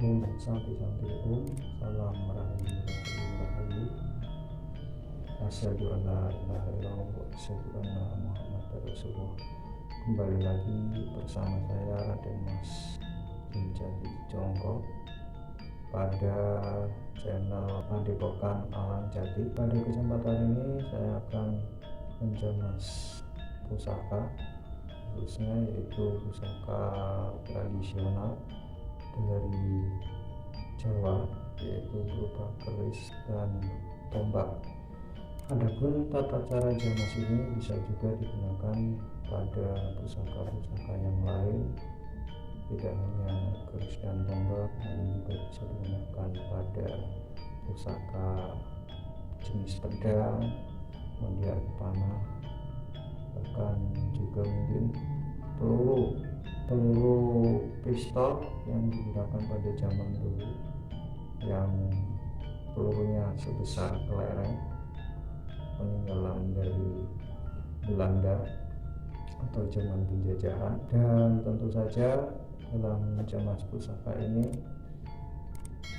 Om Santi Om. Salam Rahayu. Asyhadu an la ilaha illallah wa asyhadu anna Muhammadar Rasulullah. Kembali lagi bersama saya Raden Mas Jinjati Jongko pada channel Padepokan Alang Jati. Pada kesempatan ini saya akan menjemas pusaka, khususnya yaitu pusaka tradisional dari Jawa, yaitu berupa keris dan tombak. Adapun tata cara jemas ini bisa juga digunakan pada pusaka-pusaka yang lain, tidak hanya keris dan tombak, namun juga bisa digunakan pada pusaka jenis pedang, kemudian panah, bahkan juga mungkin peluru pistol yang digunakan pada zaman dulu, yang pelurunya sebesar kelereng, peninggalan dari Belanda atau zaman penjajahan. Dan tentu saja dalam menjemas pusaka ini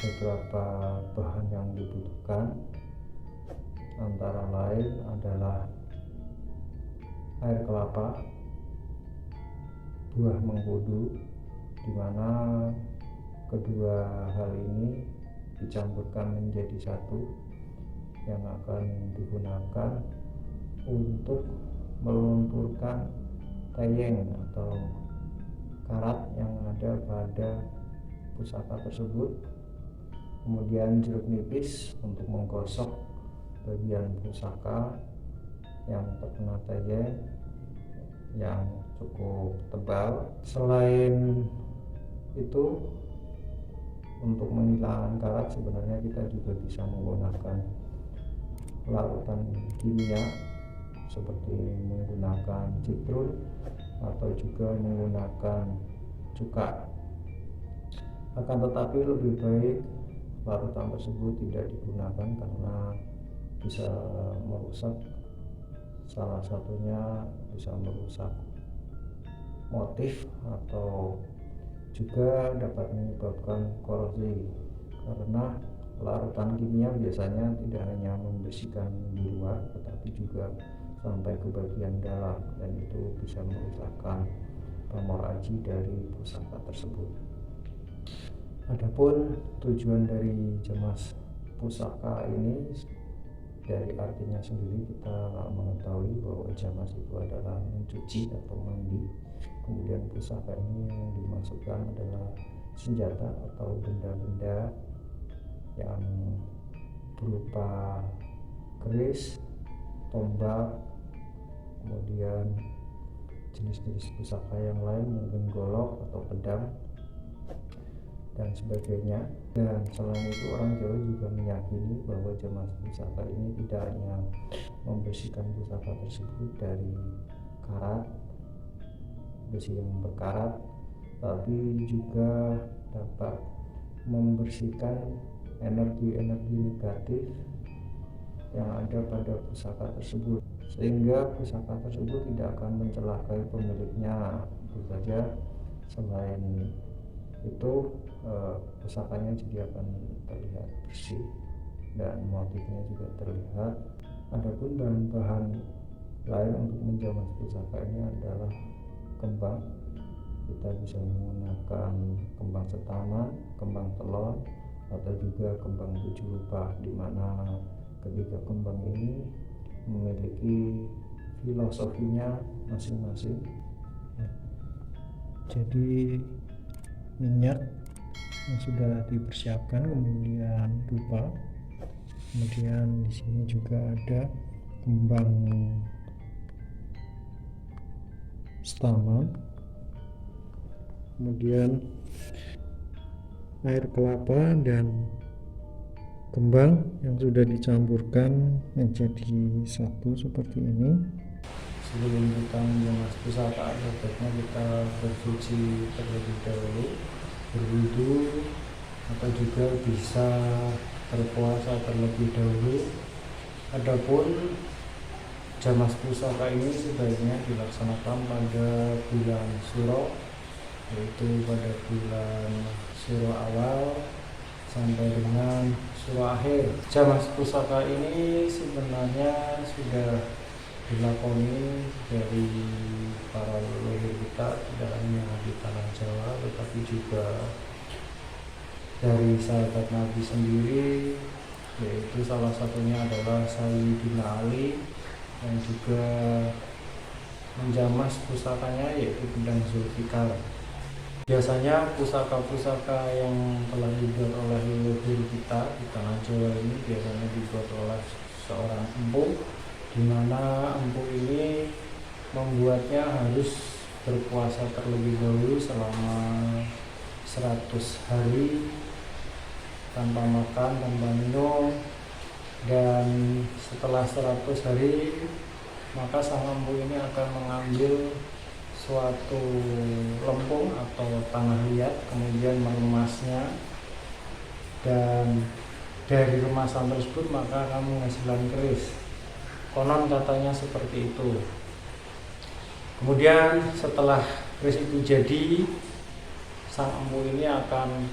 beberapa bahan yang dibutuhkan, antara lain adalah air kelapa, buah mengkudu, di mana kedua hal ini dicampurkan menjadi satu yang akan digunakan untuk melumpuhkan teyeng atau karat yang ada pada pusaka tersebut. Kemudian jeruk nipis untuk menggosok bagian pusaka yang terkena teyeng yang cukup tebal. Selain itu, untuk menghilangkan karat sebenarnya kita juga bisa menggunakan larutan kimia seperti menggunakan citron atau juga menggunakan cuka. Akan tetapi lebih baik larutan tersebut tidak digunakan karena bisa merusak, salah satunya bisa merusak motif atau juga dapat menyebabkan korosi, karena larutan kimia biasanya tidak hanya membersihkan di luar tetapi juga sampai ke bagian dalam, dan itu bisa merusakkan pamor aji dari pusaka tersebut. Adapun tujuan dari jemas pusaka ini, dari artinya sendiri kita mengetahui bahwa jemas itu adalah mencuci atau mandi. Kemudian pusaka ini yang dimasukkan adalah senjata atau benda-benda yang berupa keris, tombak, kemudian jenis-jenis pusaka yang lain, mungkin golok atau pedang dan sebagainya. Dan selain itu, orang Jawa juga meyakini bahwa jemas pusaka ini tidak hanya membersihkan pusaka tersebut dari karat, besi yang berkarat, tapi juga dapat membersihkan energi-energi negatif yang ada pada pusaka tersebut, sehingga pusaka tersebut tidak akan mencelakai pemiliknya. Tentu saja selain itu, pusakanya juga akan terlihat bersih dan motifnya juga terlihat. Adapun bahan-bahan lain untuk menjemas pusaka ini adalah kembang. Kita bisa menggunakan kembang setama, kembang telon, atau juga kembang tujuh rupa, di mana ketiga kembang ini memiliki filosofinya masing-masing. Jadi minyak yang sudah dipersiapkan, kemudian dupa, kemudian di sini juga ada kembang stama, kemudian air kelapa dan kembang yang sudah dicampurkan menjadi satu seperti ini. Sebelum kita menjemas pusaka, sebaiknya kita bersuci terlebih dahulu, berwudu, atau juga bisa berpuasa terlebih dahulu. Adapun jemas pusaka ini sebaiknya dilaksanakan pada bulan Suro, yaitu pada bulan surah awal sampai dengan surah akhir. Jamas pusaka ini sebenarnya sudah dilakoni dari para leluhur kita, tidak hanya di tanah Jawa tetapi juga dari sahabat Nabi sendiri, yaitu salah satunya adalah Sayyidina Ali yang juga menjamas pusakanya yaitu pedang Zulfikar. Biasanya pusaka-pusaka yang telah dibuat oleh leluhur kita di tanah Jawa ini biasanya dibuat oleh seorang empu, di mana empu ini membuatnya harus berpuasa terlebih dahulu selama 100 hari tanpa makan, tanpa minum, dan setelah 100 hari maka sang empu ini akan mengambil suatu lempung atau tanah liat, kemudian meremasnya, dan dari remasan tersebut maka akan menghasilkan keris. Konon katanya seperti itu. Kemudian setelah keris itu jadi, sang empu ini akan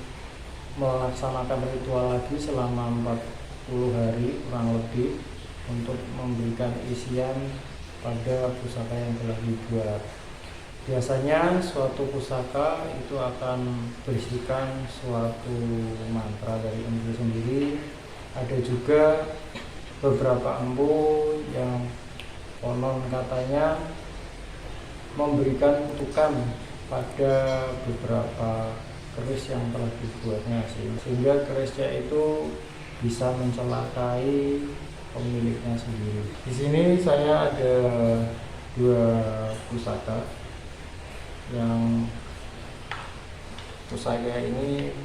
melaksanakan ritual lagi selama 40 hari kurang lebih untuk memberikan isian pada pusaka yang telah dibuat. Biasanya suatu pusaka itu akan berisikan suatu mantra dari empu sendiri. Ada juga beberapa empu yang konon katanya memberikan kutukan pada beberapa keris yang telah dibuatnya, sehingga kerisnya itu bisa mencelakai pemiliknya sendiri. Di sini saya ada 2 pusaka yang pusaka ini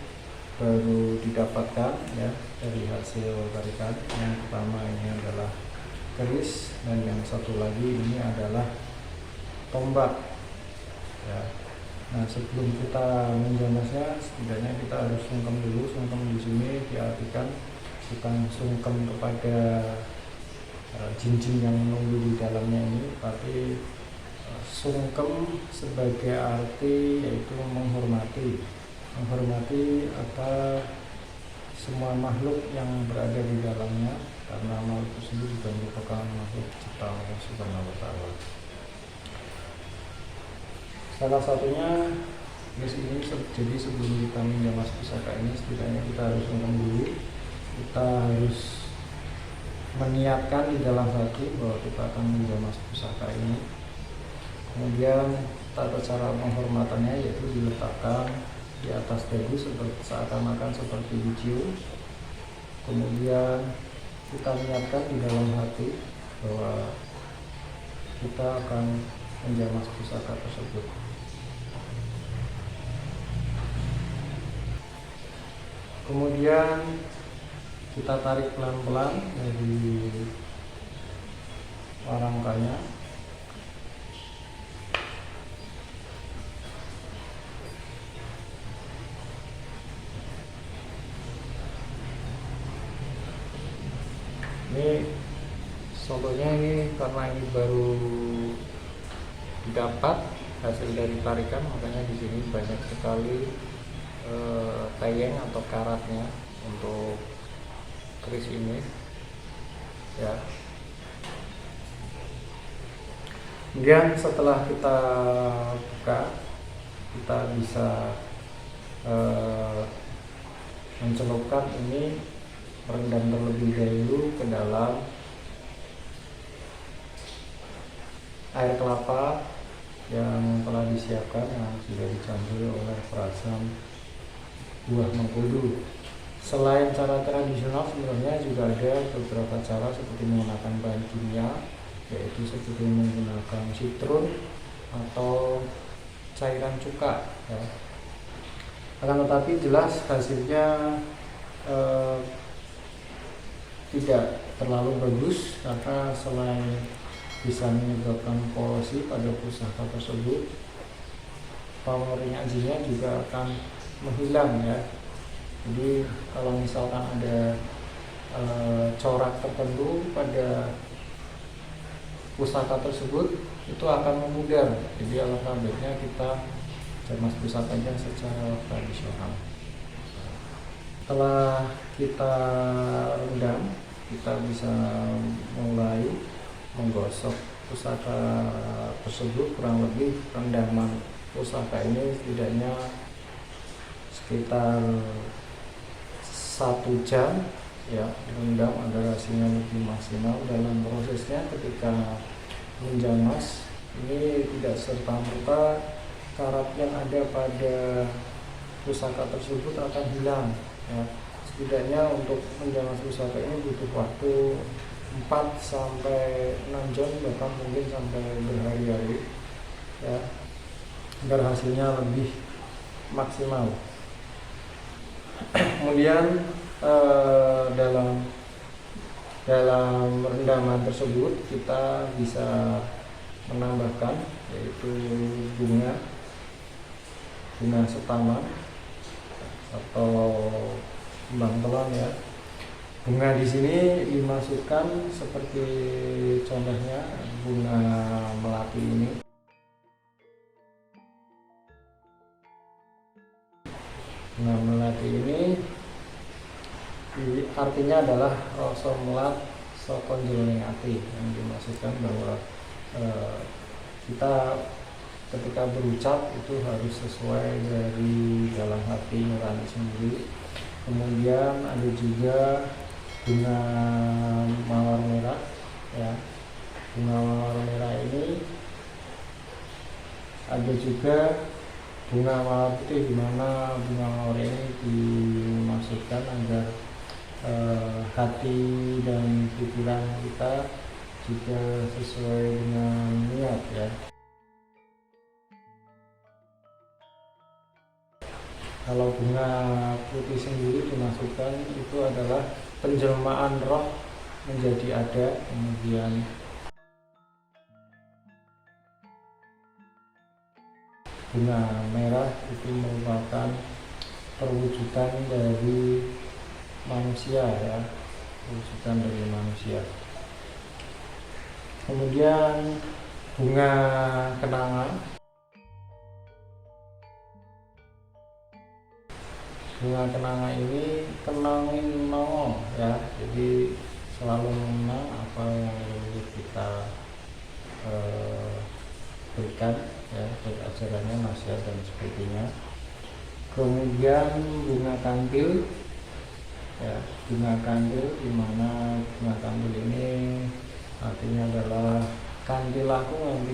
baru didapatkan ya dari hasil tarikan. Yang pertama ini adalah keris, dan yang satu lagi ini adalah tombak ya. Nah, sebelum kita menjamasnya setidaknya kita harus sungkem dulu. Sungkem di sini diartikan bukan sungkem kepada jin-jin yang menunggu di dalamnya ini, tapi sungkem sebagai arti yaitu menghormati apa semua makhluk yang berada di dalamnya, karena makhluk tersebut juga merupakan makhluk ciptaan Allah Subhanahu wa Ta'ala. Salah satunya di sini, jadi sebelum kita menjamas pusaka ini setidaknya kita harus sungkem dulu. Kita harus meniatkan di dalam hati bahwa kita akan menjamas pusaka ini. Kemudian tata cara penghormatannya yaitu diletakkan di atas dagu seperti seakan-akan seperti dicium. Kemudian kita niatkan di dalam hati bahwa kita akan menjamas pusaka tersebut. Kemudian kita tarik pelan-pelan dari rangkanya. Ini contohnya ini karena ini baru didapat hasil dari tarikan, makanya di sini banyak sekali tayeng atau karatnya untuk keris ini ya. Kemudian setelah kita buka, kita bisa mencelupkan ini, merendam terlebih dahulu ke dalam air kelapa yang telah disiapkan, yang sudah dicampur oleh perasan buah mengkudu. Selain cara tradisional, sebenarnya juga ada beberapa cara seperti menggunakan bahan kimia, yaitu seperti menggunakan citron atau cairan cuka ya. Akan tetapi jelas hasilnya tidak terlalu bagus, karena selain bisa menyebabkan polusi pada pusaka tersebut, pamornya juga akan menghilang ya. Jadi kalau misalkan ada corak tertentu pada pusaka tersebut, itu akan memudar. Jadi alangkah baiknya kita jamas pusakanya secara tradisional. Setelah kita rendam, kita bisa mulai menggosok pusaka tersebut. Kurang lebih rendaman pusaka ini setidaknya sekitar 1 jam ya, rendam agar hasilnya lebih maksimal. Dalam prosesnya ketika menjamas ini tidak serta-merta karat yang ada pada pusaka tersebut akan hilang ya. Setidaknya untuk menjamas pusaka ini butuh waktu 4 sampai 6 jam, bahkan mungkin sampai berhari-hari ya, agar hasilnya lebih maksimal. Kemudian dalam rendaman tersebut kita bisa menambahkan yaitu bunga setaman atau kembang telon ya. Bunga di sini dimasukkan seperti contohnya bunga melati ini. Bunga melati ini artinya adalah rasa melat saka jroning ati, yang dimaksudkan bahwa kita ketika berucap itu harus sesuai dari dalam hati nurani sendiri. Kemudian ada juga bunga mawar merah ya. Bunga mawar merah ini ada juga bunga mawar putih, di mana bunga mawar ini dimaksudkan agar hati dan pikiran kita juga sesuai dengan niat ya. Kalau bunga putih sendiri dimaksudkan itu adalah penjelmaan roh menjadi ada. Kemudian bunga merah itu merupakan perwujudan dari manusia ya, perwujudan dari manusia. Kemudian bunga kenangan. Bunga kenangan ini kenangin nongol ya, jadi selalu mengenang apa yang dulu kita berikan ya, ajarannya, nasihat dan sebagainya. Kemudian bunga kandil ya, bunga kandil, di mana bunga kandil ini artinya adalah kandil aku nanti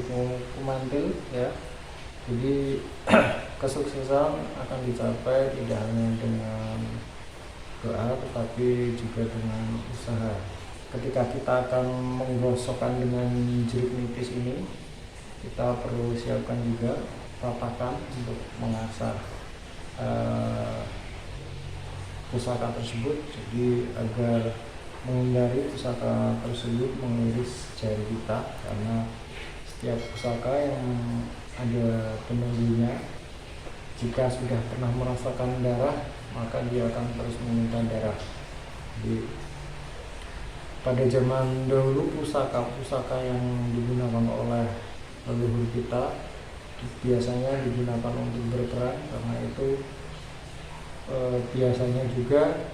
kumantil ya. Jadi kesuksesan akan dicapai tidak hanya dengan doa tetapi juga dengan usaha. Ketika kita akan menggosokkan dengan jeruk nipis ini, kita perlu siapkan juga tatakan untuk mengasah pusaka tersebut, jadi agar menghindari pusaka tersebut mengiris jari kita, karena setiap pusaka yang ada penunggunya jika sudah pernah merasakan darah maka dia akan terus meminta darah. Jadi pada zaman dahulu pusaka-pusaka yang digunakan oleh leluhur kita biasanya digunakan untuk berperang, karena itu biasanya juga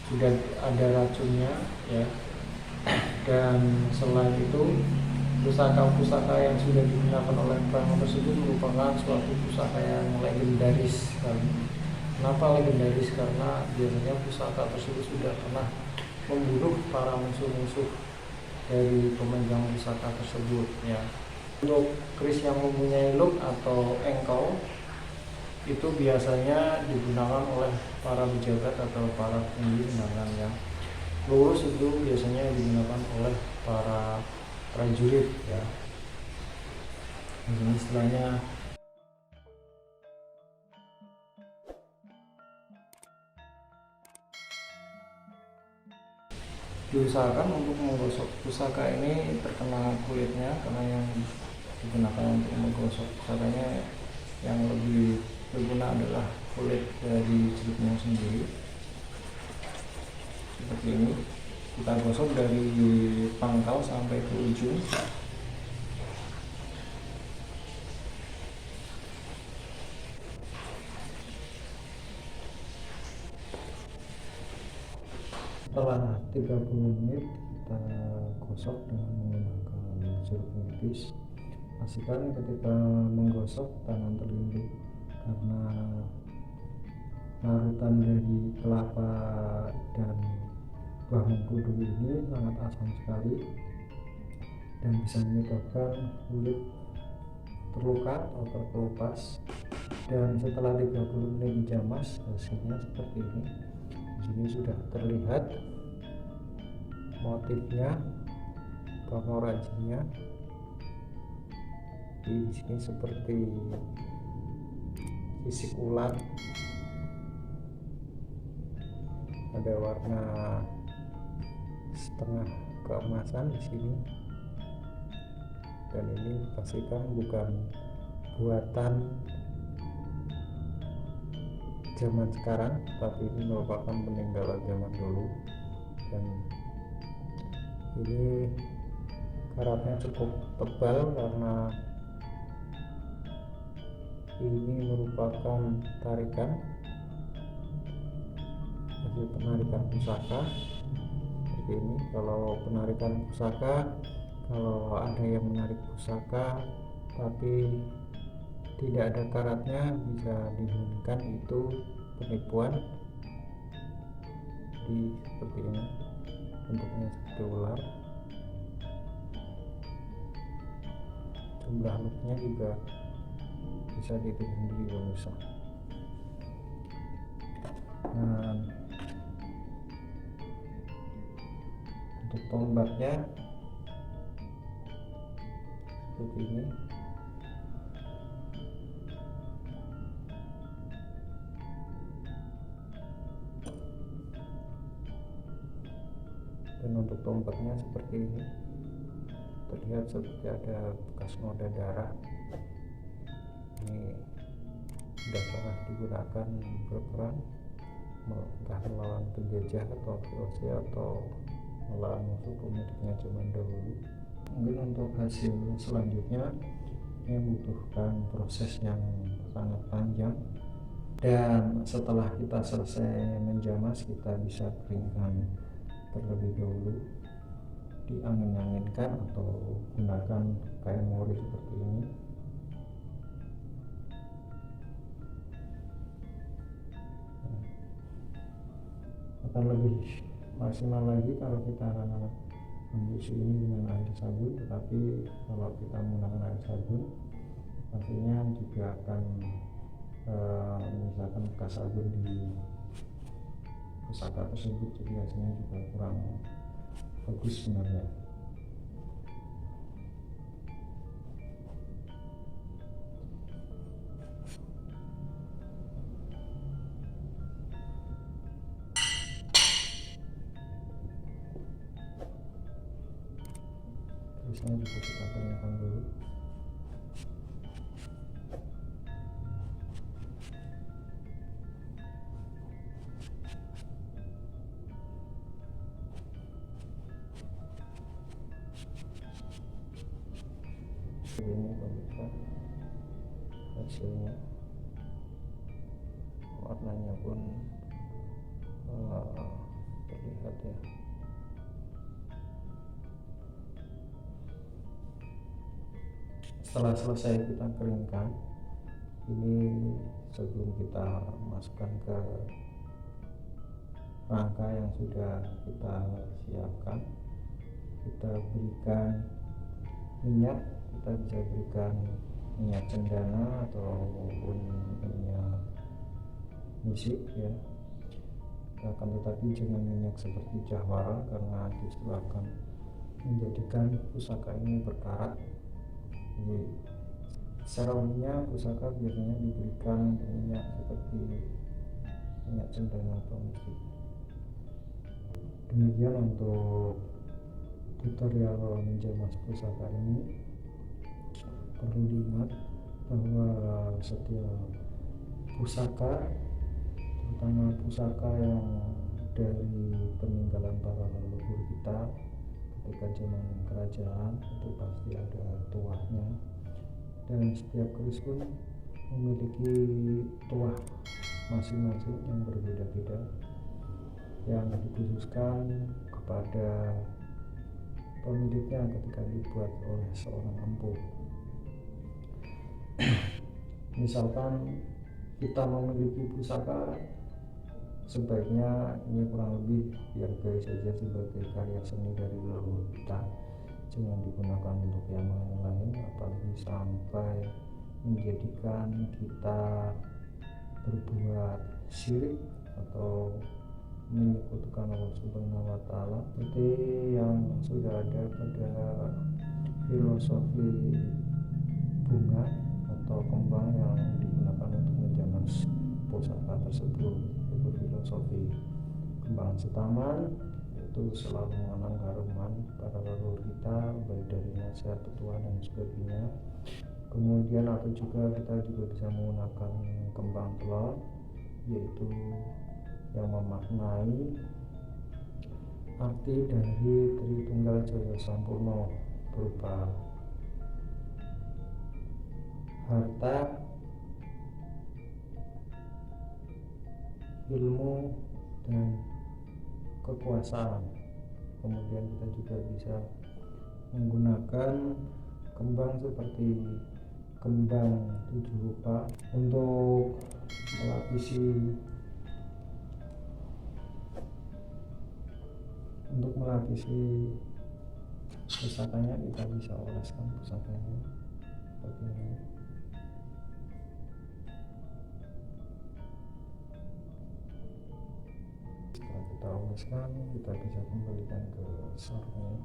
sudah ada racunnya ya. Dan selain itu pusaka-pusaka yang sudah digunakan oleh perang tersebut merupakan suatu pusaka yang legendaris. Kenapa legendaris? Karena biasanya pusaka tersebut sudah pernah membunuh para musuh-musuh dari pemegang pusaka tersebut ya. Untuk keris yang mempunyai luk atau engkau itu biasanya digunakan oleh para pejabat atau para petinggi, sedangkan yang lurus itu biasanya digunakan oleh para prajurit ya. Ini istilahnya diusahakan untuk menggosok pusaka ini terkena kulitnya, karena yang digunakan untuk menggosok pusakanya yang lebih berguna adalah kulit dari jeruknya sendiri. Seperti ini, kita gosok dari pangkal sampai ke ujung. Setelah 30 menit kita gosok dengan menggunakan jeruk nipis. Pastikan ketika menggosok tangan terlindung, karena larutan dari kelapa dan buah mengkudu ini sangat asam sekali dan bisa menyebabkan kulit terluka atau terkelupas. Dan setelah 30 menit dijamas, hasilnya seperti ini. Di sini sudah terlihat motifnya, warna rajinnya. Di sini seperti sisik ulat, ada warna setengah keemasan di sini. Dan ini pastikan bukan buatan zaman sekarang, tapi ini merupakan peninggalan zaman dulu. Dan ini karatnya cukup tebal karena ini merupakan tarikan, hasil penarikan pusaka seperti ini. Kalau penarikan pusaka, kalau ada yang menarik pusaka tapi tidak ada karatnya, bisa dimungkinkan itu penipuan. Di seperti ini, bentuknya seperti ular. Jumlah looknya juga bisa dihitung sendiri pemirsa. Nah, untuk tombaknya seperti ini. Dan untuk tombaknya seperti ini, terlihat seperti ada bekas noda darah. Ini sudah pernah digunakan berperang, entah melawan penjajah atau VOC atau melawan musuh pemiliknya zaman dahulu. Mungkin untuk hasil selanjutnya ini membutuhkan proses yang sangat panjang, dan setelah kita selesai menjamas, kita bisa keringkan terlebih dahulu, diangin-anginkan atau gunakan kain mori seperti ini. Akan lebih maksimal lagi kalau kita membusi ini dengan air sabun, tetapi kalau kita menggunakan air sabun pastinya juga akan menyisakan bekas sabun di pusaka tersebut, jadi hasilnya juga kurang bagus sebenarnya. Tulisnya juga kita keringkan dulu. Ini pemirsa hasilnya, warnanya pun terlihat ya. Setelah selesai kita keringkan, ini sebelum kita masukkan ke rangka yang sudah kita siapkan, kita berikan minyak. Kita bisa berikan minyak cendana ataupun minyak misik ya. Akan tetapi jangan minyak seperti jawara, karena justru akan menjadikan pusaka ini berkarat. Jadi secara umumnya pusaka biasanya diberikan minyak seperti minyak cendana atau misik. Demikian untuk tutorial menjamas pusaka ini. Perlu diingat bahwa setiap pusaka, terutama pusaka yang dari peninggalan para leluhur kita ketika zaman kerajaan, itu pasti ada tuahnya, dan setiap keris pun memiliki tuah masing-masing yang berbeda-beda. yang dikhususkan kepada pemiliknya ketika dibuat oleh seorang empu. Misalkan kita memiliki pusaka, sebaiknya ini kurang lebih dihargai saja sebagai karya seni dari leluhur kita, jangan digunakan untuk yang lain-lain, apalagi sampai menjadikan kita berbuat syirik atau menyekutukan Allah Subhanahu wa Ta'ala, seperti yang sudah ada pada filosofi bunga atau kembang yang digunakan untuk menjaman pusaka tersebut, yaitu filosofi kembang setaman, yaitu selalu mengenang haruman para leluhur kita, baik dari nasihat, petua dan sebagainya. Kemudian atau juga kita juga bisa menggunakan kembang telur, yaitu yang memaknai arti dari Tritunggal Jaya Sampurno berupa harta, ilmu, dan kekuasaan. Kemudian kita juga bisa menggunakan kembang seperti kembang 7 rupa untuk melapisi pusakanya. Kita bisa oleskan pusakanya seperti ini. Setelah kita oleskan, kita bisa kembalikan ke sarungnya.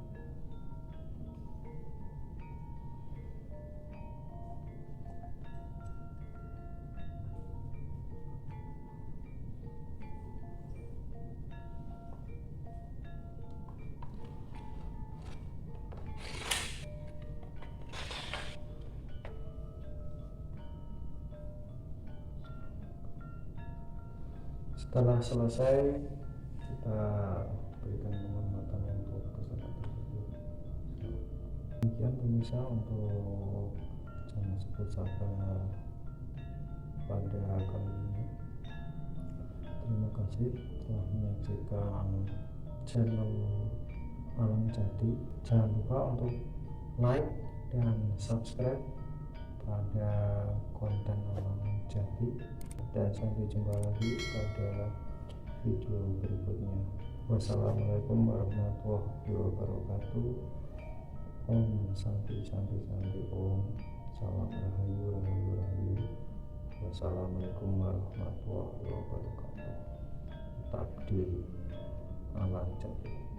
Setelah selesai, kita berikan penghormatan untuk pusaka tersebut. Demikian pemirsa untuk jaman pusaka pada kali ini. Terima kasih telah menyaksikan channel Alam Jati. Jangan lupa untuk like dan subscribe pada konten Alam Jati, dan sampai jumpa lagi pada video berikutnya. Wassalamualaikum warahmatullahi wabarakatuh. Om Santi Santi Santi Om. Salam Rahayu Rahayu Rahayu. Wassalamualaikum warahmatullahi wabarakatuh. Takdir Alam Jati.